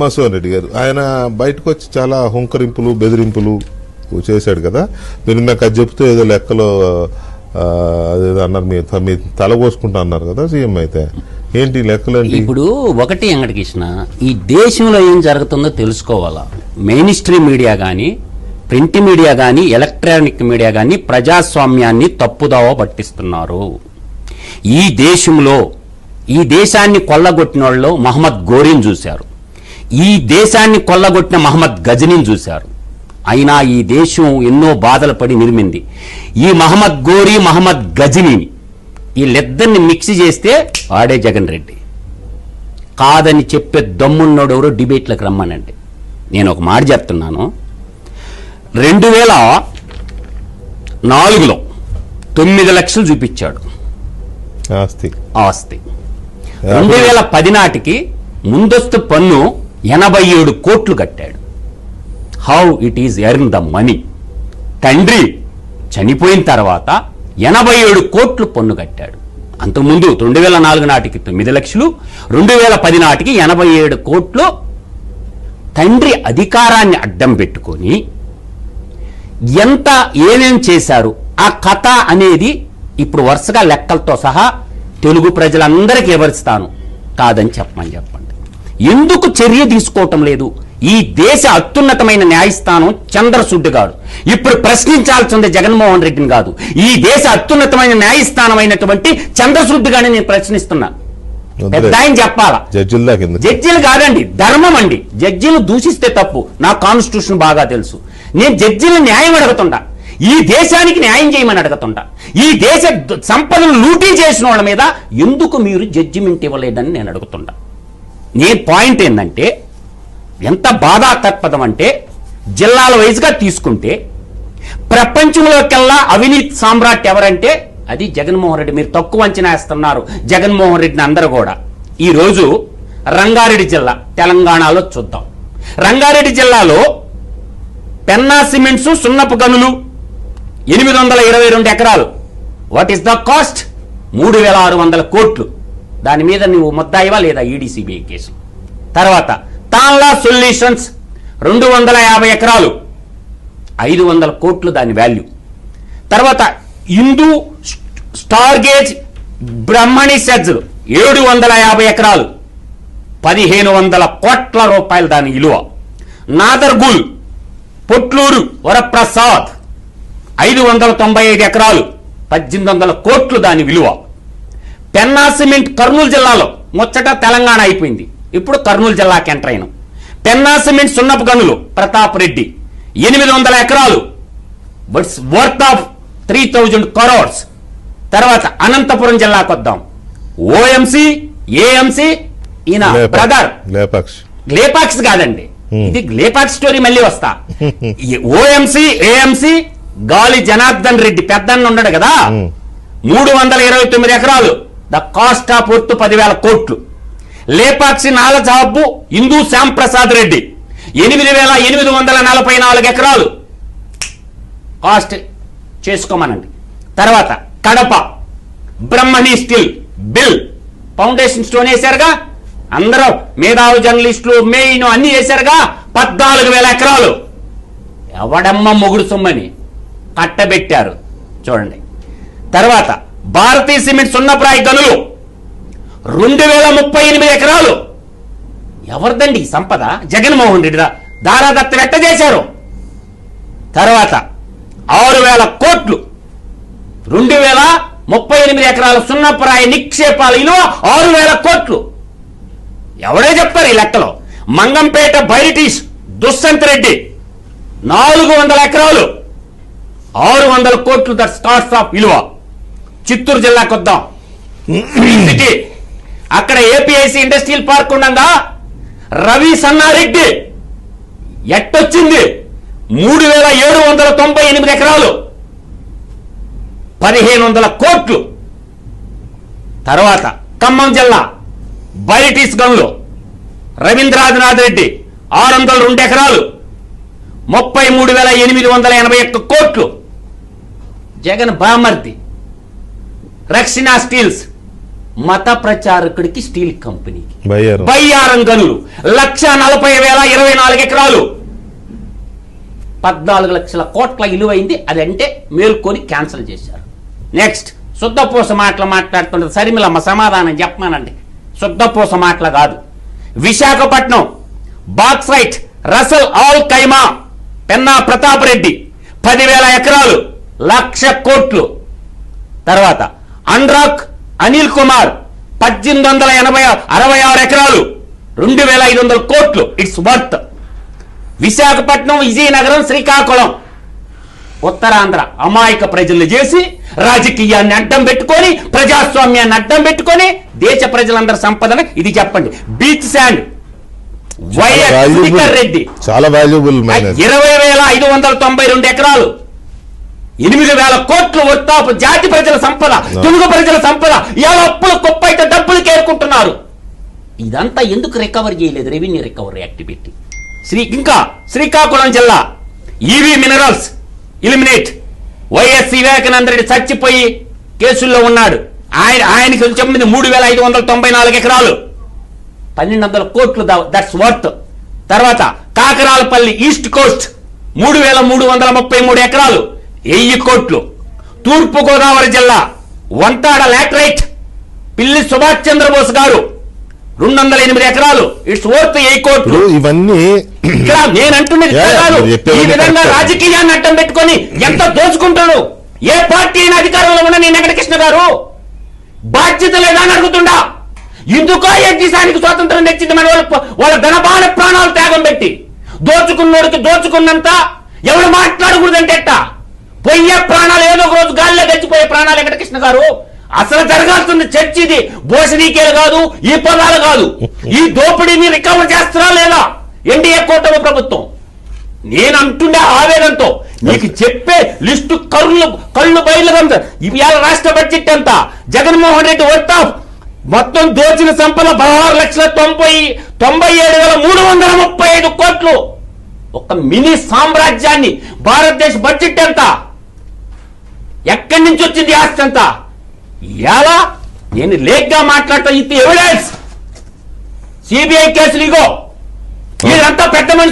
మధుసూదన్ రెడ్డి గారు ఆయన బయటకు వచ్చి చాలా హుంకరింపులు బెదిరింపులు చేశాడు కదా. మీరు నాకు అది చెప్తే ఏదో లెక్కలో అదేదో అన్నారు, మీ తల కోసుకుంటా అన్నారు కదా సీఎం. అయితే ఏంటి లెక్కలు? ఇప్పుడు ఒకటి వెంకటకృష్ణ, ఈ దేశంలో ఏం జరుగుతుందో తెలుసుకోవాలా. మెయిన్ స్ట్రీమ్ మీడియా కానీ, ప్రింట్ మీడియా కానీ, ఎలక్ట్రానిక్ మీడియా కానీ ప్రజాస్వామ్యాన్ని తప్పుదావ పట్టిస్తున్నారు. ఈ దేశంలో ఈ దేశాన్ని కొల్లగొట్టిన వాళ్ళు మహమ్మద్ గోరీని చూశారు, ఈ దేశాన్ని కొల్లగొట్టిన మహమ్మద్ గజనీని చూశారు. అయినా ఈ దేశం ఎన్నో బాధలు పడి నిర్మింది. ఈ మహమ్మద్ గోరీ మహమ్మద్ గజనీని వీళ్ళిద్దరిని మిక్స్ చేస్తే వాడే జగన్ రెడ్డి. కాదని చెప్పే దమ్మున్నోడు ఎవరో డిబేట్లకు రమ్మనండి. నేను ఒక మాట చెప్తున్నాను, 2004లో 9 లక్షలు చూపించాడు ఆస్తి. 2010 నాటికి ముందస్తు పన్ను 87 కోట్లు కట్టాడు. How it is earn the money. తండ్రి చనిపోయిన తర్వాత 87 కోట్లు పన్ను కట్టాడు. అంతకుముందు 2004 నాటికి 9 లక్షలు, 2010 నాటికి 87 కోట్లు. తండ్రి అధికారాన్ని అడ్డం పెట్టుకొని ఎంత ఏమేం చేశారు ఆ కథ అనేది ఇప్పుడు వరుసగా లెక్కలతో సహా తెలుగు ప్రజలందరికీ వివరిస్తాను. కాదని చెప్పండి. ఎందుకు చర్య తీసుకోవటం లేదు? ఈ దేశ అత్యున్నతమైన న్యాయస్థానం చంద్రచూడ్ గారు ఇప్పుడు ప్రశ్నించాల్సింది జగన్మోహన్ రెడ్డిని కాదు, ఈ దేశ అత్యున్నతమైన న్యాయస్థానం అయినటువంటి చంద్రచూడ్ గారిని నేను ప్రశ్నిస్తున్నా. పెద్ద ఆయన చెప్పాలా? జడ్జీలు కాదండి, ధర్మం అండి. జడ్జీలు దూషిస్తే తప్పు, నా కాన్స్టిట్యూషన్ బాగా తెలుసు. నేను జడ్జీలు న్యాయం అడుగుతుంటా, ఈ దేశానికి న్యాయం చేయమని అడుగుతుంటా. ఈ దేశ సంపదను లూటీ చేసిన వాళ్ళ మీద ఎందుకు మీరు జడ్జిమెంట్ ఇవ్వలేదని నేను అడుగుతుంటా. నేను పాయింట్ ఏంటంటే, ఎంత బాధాతత్పదం అంటే, జిల్లాల వైజ్గా తీసుకుంటే ప్రపంచంలోకెల్లా అవినీతి సామ్రాట్ ఎవరంటే అది జగన్మోహన్ రెడ్డి. మీరు తక్కువ అంచనా వేస్తున్నారు జగన్మోహన్ రెడ్డిని అందరూ కూడా. ఈరోజు రంగారెడ్డి జిల్లా తెలంగాణలో చూద్దాం. రంగారెడ్డి జిల్లాలో పెన్నా సిమెంట్స్ సున్నపు గనులు 822 ఎకరాలు. What is the cost? 3600 కోట్లు. దాని మీద నువ్వు ముద్దాయివా లేదా? ఈడీసీబీఐ కేసు. తర్వాత తాన్లా సొల్యూషన్స్ 250 ఎకరాలు, 500 కోట్లు దాని వాల్యూ. తర్వాత హిందూ స్టార్ గేజ్ బ్రహ్మణి సెజ్లు 750 ఎకరాలు, 1500 కోట్ల రూపాయలు దాని విలువ. నాదర్గుల్ పొట్లూరు వరప్రసాద్ 595 ఎకరాలు, 1800 కోట్లు దాని విలువ. పెన్నా సిమెంట్ కర్నూలు జిల్లాలో ముచ్చట తెలంగాణ అయిపోయింది, ఇప్పుడు కర్నూలు జిల్లాకి ఎంటర్ అయినాం. పెన్నా సిమెంట్ సున్నపు గనులు ప్రతాప్ రెడ్డి 800 ఎకరాలు, బట్స్ వర్త్ ఆఫ్ 3000 crores. తర్వాత అనంతపురం జిల్లాకు వద్దాం. ఓఎంసీ ఏఎంసీ ఈయన బ్రదర్ లేపాక్స్ కాదండి, ఇది లేపాక్స్ స్టోరీ మళ్ళీ వస్తా. ఓఎంసీ ఏఎంసీ గాలి జనార్దన్ రెడ్డి పెద్దన్న ఉన్నాడు కదా, 329 ఎకరాలు, ద కాస్ట్ ఆఫ్ వర్త్ 10,000 కోట్లు. లేపాక్షి నాలజాబు హిందూ శ్యామ్ ప్రసాద్ రెడ్డి 8,844 ఎకరాలు, కాస్ట్ చేసుకోమనండి. తర్వాత కడప బ్రహ్మణి స్టీల్ బిల్ ఫౌండేషన్ స్టోన్ వేశారుగా, అందరూ మేధావి జర్నలిస్టులు మెయిన్ అన్ని వేశారుగా, 14,000 ఎకరాలు. ఎవడమ్మ మొగుడు సొమ్మని కట్టబెట్టారు చూడండి. తర్వాత భారతీయ సిమెంట్ సున్నప్రాయి గనులు 2038 ఎకరాలు. ఎవరిదండి ఈ సంపద? జగన్మోహన్ రెడ్డి దారాదత్త వెట్ట చేశారు. తర్వాత 6,000 కోట్లు, 2038 ఎకరాల సున్నప్రాయి నిక్షేపాల విలువ 6,000 కోట్లు. ఎవడే చెప్తారు ఈ లెక్కలో? మంగంపేట బైరిటీష్ దుష్యంత్ రెడ్డి 400 ఎకరాలు, 600 కోట్లు, ద స్టార్ట్స్ ఆఫ్ విలువ. చిత్తూరు జిల్లాకు వద్దాం. సిటీ అక్కడ ఏపీఐసి ఇండస్ట్రియల్ పార్క్ ఉండగా రవి సన్నారెడ్డి ఎట్టొచ్చింది 3,798 ఎకరాలు, 1,500 కోట్లు. తర్వాత ఖమ్మం జిల్లా బైరిటీస్ గనులు రవీంద్రనాథ్ రెడ్డి 602 ఎకరాలు, 33,881 కోట్లు. జగన్ బామర్ది రక్షణ స్టీల్స్ మత ప్రచారకుడికి స్టీల్ కంపెనీకి బయ్యారం. బయ్యారం గనులు 1,40,024 ఎకరాలు 14 లక్షల కోట్ల విలువైంది. అదంటే మేల్కొని క్యాన్సిల్ చేశారు. నెక్స్ట్ శుద్ధపూస మాటలు మాట్లాడుతున్నది సరిమిలమ్మ, సమాధానం చెప్పమానండి. శుద్ధపూస మాటలు కాదు. విశాఖపట్నం బాక్సైట్ రసల్ ఆల్ కైమా పెన్నా ప్రతాప్ రెడ్డి 10,000 ఎకరాలు 1,00,000 కోట్లు. తర్వాత అన్రాక్ అనిల్ కుమార్ 1,866 ఎకరాలు 2,500 కోట్లు ఇట్స్ వర్త్. విశాఖపట్నం, విజయనగరం, శ్రీకాకుళం ఉత్తరాంధ్ర అమాయక ప్రజల్ని చేసి రాజకీయాన్ని అడ్డం పెట్టుకొని ప్రజాస్వామ్యాన్ని అడ్డం పెట్టుకొని దేశ ప్రజలందరి సంపదను ఇది చెప్పండి. Beach sand YS Srikar Reddy చాలా వాల్యుబుల్ 20,592 ఎకరాలు 8,000 కోట్లు వర్తాపు జాతి ప్రజల సంపద, తెలుగు ప్రజల సంపద. ఇవాళ అప్పులు కుప్పైతే డబ్బులు కేరుకుంటున్నారు. ఇదంతా ఎందుకు రికవర్ చేయలేదు? రెవెన్యూ రికవరీ యాక్ట్ పెట్టి. ఇంకా శ్రీకాకుళం జిల్లా EV minerals eliminate. YS Vivekananda Reddy చచ్చిపోయి కేసుల్లో ఉన్నాడు. ఆయనకి చెప్పింది 3,594 ఎకరాలు 1,200 కోట్లు దట్స్ వర్త్. తర్వాత కాకరాలపల్లి ఈస్ట్ కోస్ట్ 3,333 ఎకరాలు 1000 కోట్లు. తూర్పు గోదావరి జిల్లా వంతాడ లాటరైట్ పిల్లి సుభాష్ చంద్రబోస్ గారు 208 ఎకరాలు ఇట్స్ వర్త్ 1000 కోట్లు. ఇవన్నీ ఇక్కడ నేను అంటున్నది కాదు. ఈ విధంగా రాజకీయాన్ని అడ్డం పెట్టుకొని ఎంత దోచుకుంటాడు. ఏ పార్టీ అయినా అధికారంలో ఉన్న నేను వెంకటకృష్ణ గారు బాధ్యత లేదా అని అడుగుతుండా. ఎందుకో ఏ దేశానికి స్వాతంత్రం తెచ్చింది మన వాళ్ళ ధనబాల ప్రాణాలు త్యాగం పెట్టి దోచుకున్నోడికి దోచుకున్నంత ఎవరు మాట్లాడకూడదంటే ఎట్టా పోయే ప్రాణాలు ఏదో ఒక రోజు గాల్లో గచ్చిపోయే ప్రాణాలు వెంకటకృష్ణ గారు. అసలు జరగాల్సిన చర్చ ఇది. భోషణీకేలు కాదు, ఈ పదాలు కాదు. ఈ దోపిడీని రికవర్ చేస్తారా లేదా ఎన్డీఏ కూటమి ప్రభుత్వం? నేను అంటుండే ఆవేదనతో నీకు చెప్పే లిస్టు కళ్ళు బయలుగా ఇవాళ రాష్ట్ర బడ్జెట్ ఎంత జగన్మోహన్ రెడ్డి వర్తాఫ్ మొత్తం దోచిన సంపద 16,97,335 కోట్లు. ఒక మినీ సామ్రాజ్యాన్ని. భారతదేశ బడ్జెట్ ఎంత? ఎక్కడి నుంచి వచ్చింది ఆస్తి అంతా? ఎలా నేను లేక్గా మాట్లాడటం ఇది ఎవిడెన్స్. సిబిఐ కేసులు ఇగో. ఇదంతా పెద్ద